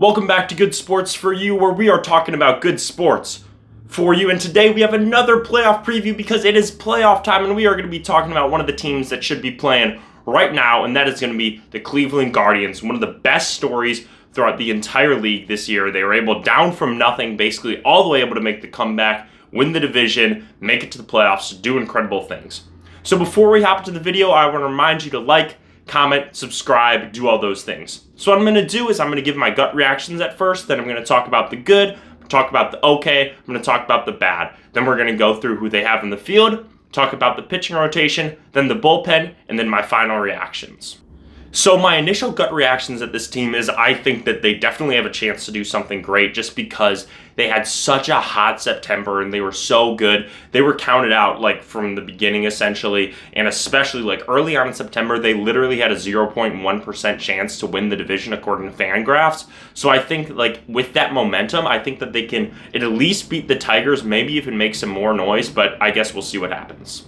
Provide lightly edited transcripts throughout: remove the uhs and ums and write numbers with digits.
Welcome back to Good Sports for You, where we are talking about good sports for you. And today we have another playoff preview because it is playoff time, and we are going to be talking about one of the teams that should be playing right now, and that is going to be the Cleveland Guardians. One of the best stories throughout the entire league this year. They were able, down from nothing, basically all the way able to make the comeback, win the division, make it to the playoffs, do incredible things. So before we hop into the video, I want to remind you to like, comment, subscribe, do all those things. So what I'm going to do is I'm going to give my gut reactions at first, then I'm going to talk about the good, talk about the okay, I'm going to talk about the bad. Then we're going to go through who they have in the field, talk about the pitching rotation, then the bullpen, and then my final reactions. So my initial gut reactions at this team is I think that they definitely have a chance to do something great just because they had such a hot September and they were so good. They were counted out like from the beginning essentially, and especially like early on in September, they literally had a 0.1% chance to win the division according to Fangraphs. So I think like with that momentum, I think that they can at least beat the Tigers, maybe even make some more noise, but I guess we'll see what happens.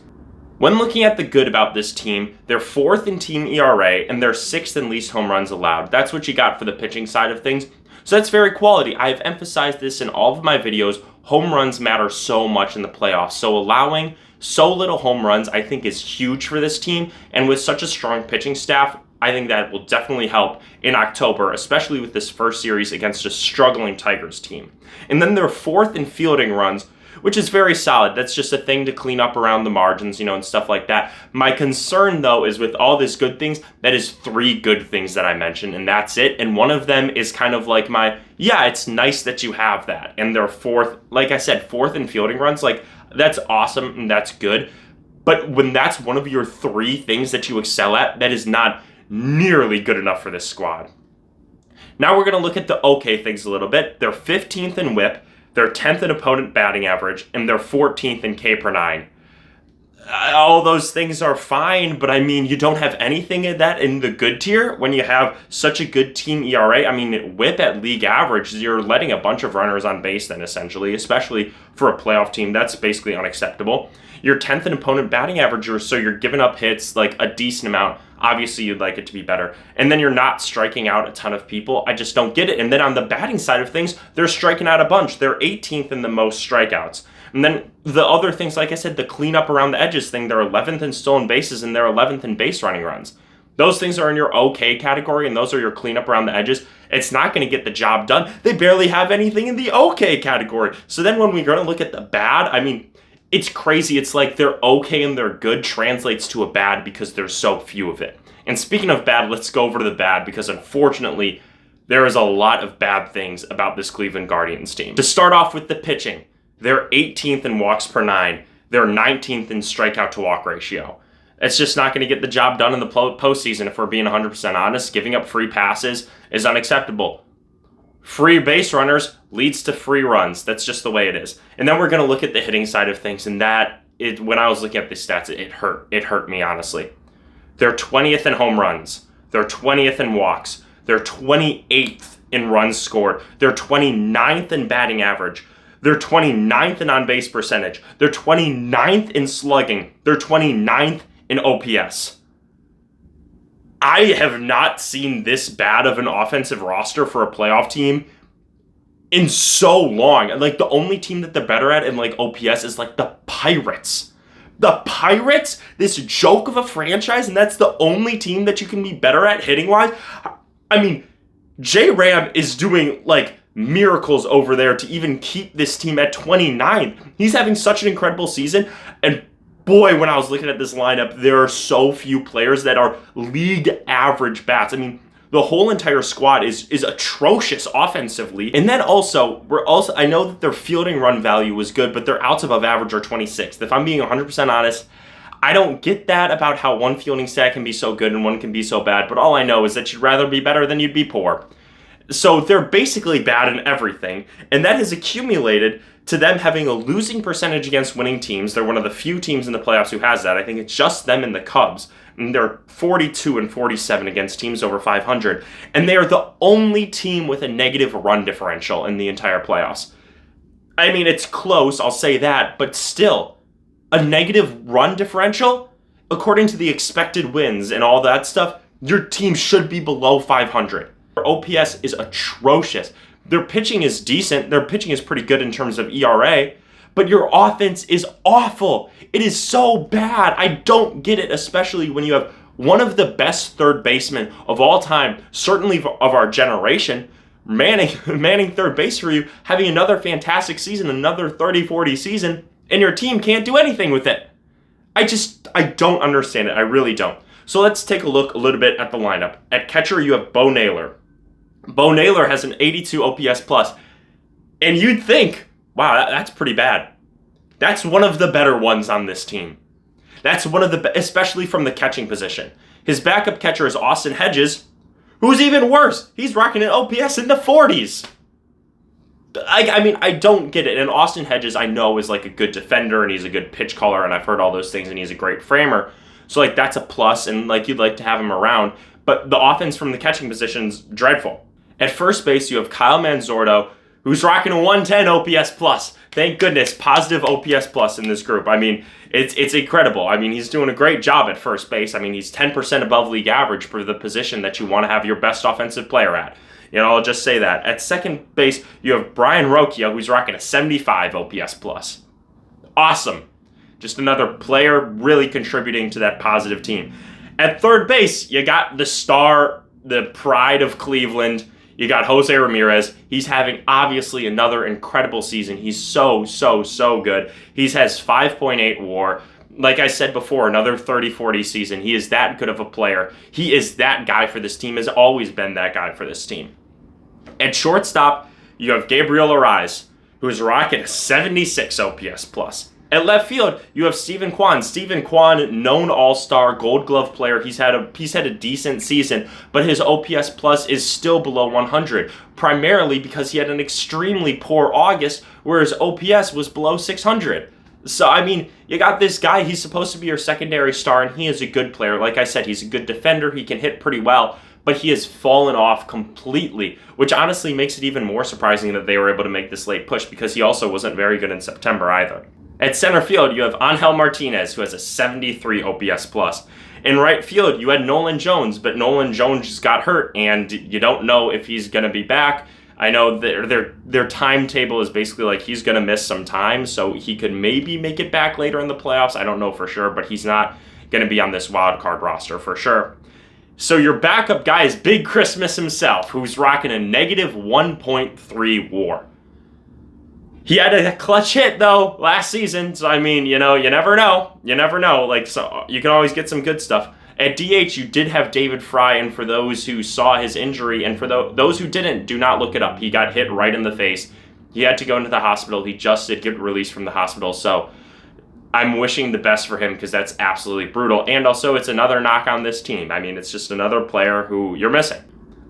When looking at the good about this team, they're fourth in team ERA and they're sixth in least home runs allowed. That's what you got for the pitching side of things. So that's very quality. I've emphasized this in all of my videos. Home runs matter so much in the playoffs. So allowing so little home runs, I think, is huge for this team. And with such a strong pitching staff, I think that will definitely help in October, especially with this first series against a struggling Tigers team. And then they're fourth in fielding runs, which is very solid. That's just a thing to clean up around the margins, and stuff like that. My concern, though, is with all these good things, that is three good things that I mentioned, and that's it. And one of them is kind of like it's nice that you have that. And they're fourth, like I said, fourth in fielding runs. Like, that's awesome and that's good. But when that's one of your three things that you excel at, that is not nearly good enough for this squad. Now we're going to look at the okay things a little bit. They're 15th in WHIP. They're 10th in opponent batting average, and they're 14th in K per 9. All those things are fine, but I mean, you don't have anything of that in the good tier when you have such a good team ERA. I mean, WHIP at league average, you're letting a bunch of runners on base then, essentially, especially for a playoff team. That's basically unacceptable. You're 10th in opponent batting average, so you're giving up hits like a decent amount. Obviously, you'd like it to be better. And then you're not striking out a ton of people. I just don't get it. And then on the batting side of things, they're striking out a bunch. They're 18th in the most strikeouts. And then the other things, like I said, the cleanup around the edges thing, they're 11th in stolen bases and they're 11th in base running runs. Those things are in your okay category, and those are your cleanup around the edges. It's not going to get the job done. They barely have anything in the okay category. So then when we're going to look at the bad, I mean, it's crazy. It's like they're okay and they're good translates to a bad because there's so few of it. And speaking of bad, let's go over to the bad because unfortunately, there is a lot of bad things about this Cleveland Guardians team. To start off with the pitching, they're 18th in walks per 9. They're 19th in strikeout to walk ratio. It's just not going to get the job done in the postseason if we're being 100% honest. Giving up free passes is unacceptable. Free base runners leads to free runs. That's just the way it is. And then we're going to look at the hitting side of things, and when I was looking at the stats, it hurt. It hurt me, honestly. They're 20th in home runs. They're 20th in walks. They're 28th in runs scored. They're 29th in batting average. They're 29th in on-base percentage. They're 29th in slugging. They're 29th in OPS. I have not seen this bad of an offensive roster for a playoff team in so long. Like, the only team that they're better at in like OPS is like the Pirates. The Pirates, this joke of a franchise, and that's the only team that you can be better at hitting-wise. I mean, J-Ram is doing like miracles over there to even keep this team at 29th. He's having such an incredible season, and boy, when I was looking at this lineup, there are so few players that are league average bats. I mean, the whole entire squad is atrocious offensively. And then I know that their fielding run value was good, but their outs above average are 26th. If I'm being 100% honest, I don't get that about how one fielding stat can be so good and one can be so bad, but all I know is that you'd rather be better than you'd be poor. So they're basically bad in everything, and that has accumulated to them having a losing percentage against winning teams. They're one of the few teams in the playoffs who has that. I think it's just them and the Cubs. And they're 42 and 47 against teams over 500. And they are the only team with a negative run differential in the entire playoffs. I mean, it's close, I'll say that, but still, a negative run differential, according to the expected wins and all that stuff, your team should be below 500. Their OPS is atrocious. Their pitching is decent. Their pitching is pretty good in terms of ERA, but your offense is awful. It is so bad. I don't get it, especially when you have one of the best third basemen of all time, certainly of our generation, manning third base for you, having another fantastic season, another 30-40 season, and your team can't do anything with it. I don't understand it. I really don't. So let's take a look a little bit at the lineup. At catcher, you have Bo Naylor. Bo Naylor has an 82 OPS plus, and you'd think, wow, that's pretty bad. That's one of the better ones on this team. That's one of the, especially from the catching position. His backup catcher is Austin Hedges, who's even worse. He's rocking an OPS in the 40s. I mean, I don't get it. And Austin Hedges, I know, is like a good defender, and he's a good pitch caller, and I've heard all those things, and he's a great framer. So, like, that's a plus, and, like, you'd like to have him around. But the offense from the catching position's dreadful. At first base, you have Kyle Manzordo, who's rocking a 110 OPS plus. Thank goodness, positive OPS plus in this group. I mean, it's incredible. I mean, he's doing a great job at first base. I mean, he's 10% above league average for the position that you want to have your best offensive player at. You know, I'll just say that. At second base, you have Brian Rocchio, who's rocking a 75 OPS plus. Awesome. Just another player really contributing to that positive team. At third base, you got the star, the pride of Cleveland. You got Jose Ramirez. He's having, obviously, another incredible season. He's so good. He has 5.8 WAR. Like I said before, another 30-40 season. He is that good of a player. He is that guy for this team, has always been that guy for this team. At shortstop, you have Gabriel Arraez, who is rocking a 76 OPS plus. At left field, you have Steven Kwan. Steven Kwan, known all-star, Gold Glove player. He's had a decent season, but his OPS plus is still below 100, primarily because he had an extremely poor August, where his OPS was below 600. So, I mean, you got this guy, he's supposed to be your secondary star, and he is a good player. Like I said, he's a good defender, he can hit pretty well, but he has fallen off completely, which honestly makes it even more surprising that they were able to make this late push, because he also wasn't very good in September either. At center field, you have Angel Martinez, who has a 73 OPS plus. In right field, you had Nolan Jones, but Nolan Jones just got hurt, and you don't know if he's going to be back. I know their timetable is basically like he's going to miss some time, so he could maybe make it back later in the playoffs. I don't know for sure, but he's not going to be on this wild card roster for sure. So your backup guy is Big Christmas himself, who's rocking a negative 1.3 WAR. He had a clutch hit, though, last season, so I mean, you know, you never know. You never know. Like, so you can always get some good stuff. At DH, you did have David Fry, and for those who saw his injury, and for those who didn't, do not look it up. He got hit right in the face. He had to go into the hospital. He just did get released from the hospital, so I'm wishing the best for him, because that's absolutely brutal. And also, it's another knock on this team. I mean, it's just another player who you're missing.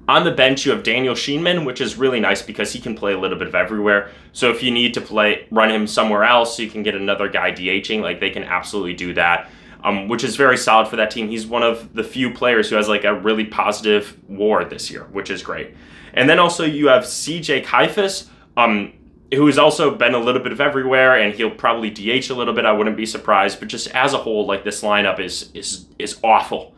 On the bench, you have Daniel Sheenman, which is really nice because he can play a little bit of everywhere. So if you need to run him somewhere else, so you can get another guy DHing, like they can absolutely do that. Which is very solid for that team. He's one of the few players who has like a really positive WAR this year, which is great. And then also you have CJ Kifus, who has also been a little bit of everywhere, and he'll probably DH a little bit. I wouldn't be surprised, but just as a whole, like this lineup is awful.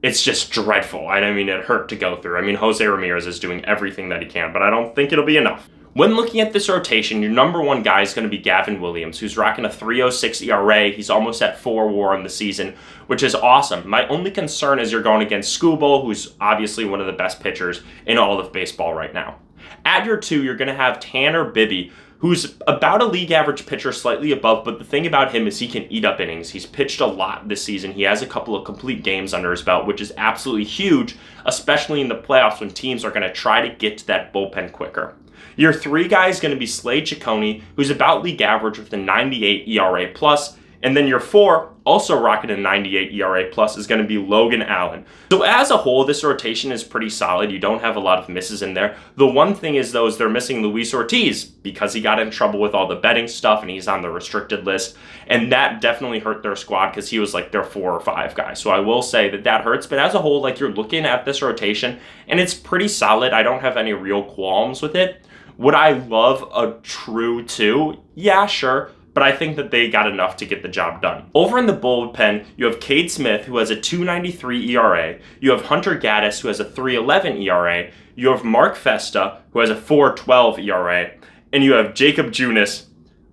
It's just dreadful. I mean, it hurt to go through. I mean, Jose Ramirez is doing everything that he can, but I don't think it'll be enough. When looking at this rotation, your number one guy is going to be Gavin Williams, who's rocking a 3.06 ERA. He's almost at 4 WAR in the season, which is awesome. My only concern is you're going against Skubal, who's obviously one of the best pitchers in all of baseball right now. At your 2, you're going to have Tanner Bibby, who's about a league average pitcher, slightly above, but the thing about him is he can eat up innings. He's pitched a lot this season. He has a couple of complete games under his belt, which is absolutely huge, especially in the playoffs when teams are going to try to get to that bullpen quicker. Your 3 guy is going to be Slade Ciccone, who's about league average with a 98 ERA plus, and then your 4, also rocking a 98 ERA plus, is going to be Logan Allen. So as a whole, this rotation is pretty solid. You don't have a lot of misses in there. The one thing is, though, is they're missing Luis Ortiz because he got in trouble with all the betting stuff and he's on the restricted list. And that definitely hurt their squad because he was like their 4 or 5 guy. So I will say that hurts. But as a whole, like you're looking at this rotation and it's pretty solid. I don't have any real qualms with it. Would I love a true 2? Yeah, sure. But I think that they got enough to get the job done. Over in the bullpen, you have Cade Smith, who has a 2.93 ERA. You have Hunter Gaddis, who has a 3.11 ERA. You have Mark Festa, who has a 4.12 ERA, and you have Jacob Junis,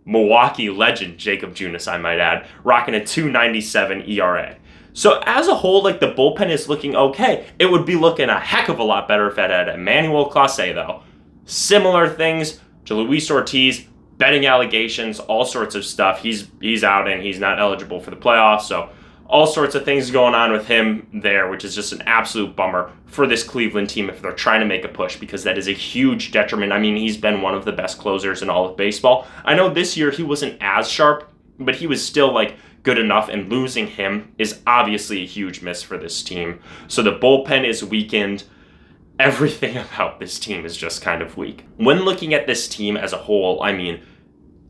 Milwaukee legend Jacob Junis, I might add, rocking a 2.97 ERA. So as a whole, like, the bullpen is looking okay. It would be looking a heck of a lot better if it had Emmanuel Clase, though. Similar things to Luis Ortiz, betting allegations, all sorts of stuff. He's out and he's not eligible for the playoffs, so all sorts of things going on with him there, which is just an absolute bummer for this Cleveland team if they're trying to make a push, because that is a huge detriment. I mean, he's been one of the best closers in all of baseball. I know this year he wasn't as sharp, but he was still, like, good enough, and losing him is obviously a huge miss for this team. So the bullpen is weakened. Everything about this team is just kind of weak. When looking at this team as a whole, I mean,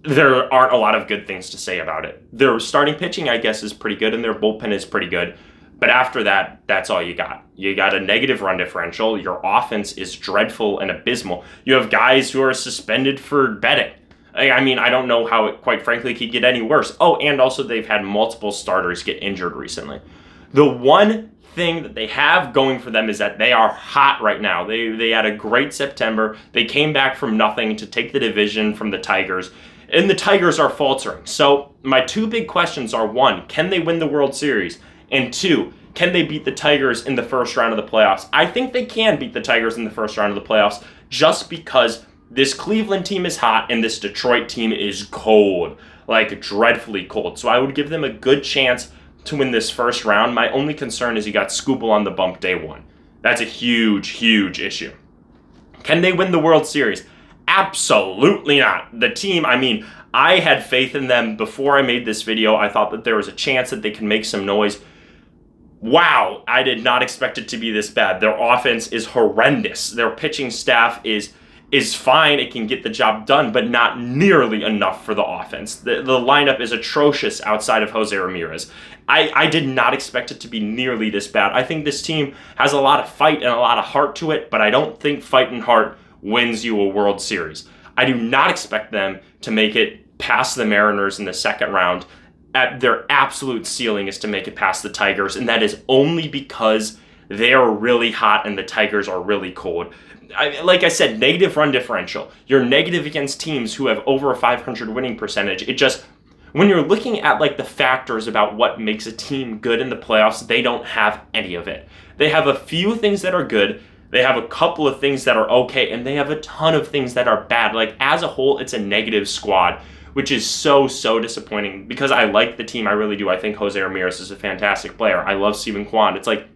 there aren't a lot of good things to say about it. Their starting pitching, I guess, is pretty good, and their bullpen is pretty good. But after that, that's all you got. You got a negative run differential. Your offense is dreadful and abysmal. You have guys who are suspended for betting. I mean, I don't know how it, quite frankly, could get any worse. Oh, and also they've had multiple starters get injured recently. The one thing that they have going for them is that they are hot right now. They had a great September. They came back from nothing to take the division from the Tigers. And the Tigers are faltering. So my two big questions are, one, can they win the World Series? And two, can they beat the Tigers in the first round of the playoffs? I think they can beat the Tigers in the first round of the playoffs, just because this Cleveland team is hot and this Detroit team is cold, like dreadfully cold. So I would give them a good chance to win this first round. My only concern is you got Skubal on the bump day one. That's a huge, huge issue. Can they win the World Series? Absolutely not. The team, I mean, I had faith in them before I made this video. I thought that there was a chance that they can make some noise. Wow, I did not expect it to be this bad. Their offense is horrendous. Their pitching staff is fine. It can get the job done, but not nearly enough for the offense. The lineup is atrocious outside of Jose Ramirez. I did not expect it to be nearly this bad. I think this team has a lot of fight and a lot of heart to it, but I don't think fight and heart wins you a World Series. I do not expect them to make it past the Mariners in the second round. Their absolute ceiling is to make it past the Tigers, and that is only because they are really hot and the Tigers are really cold. Like I said, negative run differential. You're negative against teams who have over a 500 winning percentage. It just, when you're looking at, like, the factors about what makes a team good in the playoffs, they don't have any of it. They have a few things that are good. They have a couple of things that are okay, and they have a ton of things that are bad. Like, as a whole, it's a negative squad, which is so, so disappointing, because I like the team. I really do. I think Jose Ramirez is a fantastic player. I love Steven Kwan. It's like,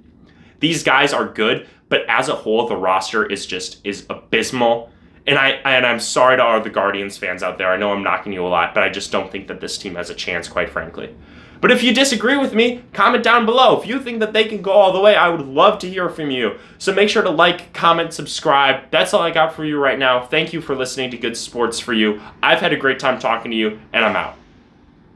these guys are good, but as a whole, the roster is abysmal. And I'm sorry to all the Guardians fans out there. I know I'm knocking you a lot, but I just don't think that this team has a chance, quite frankly. But if you disagree with me, comment down below. If you think that they can go all the way, I would love to hear from you. So make sure to like, comment, subscribe. That's all I got for you right now. Thank you for listening to Good Sports For You. I've had a great time talking to you, and I'm out.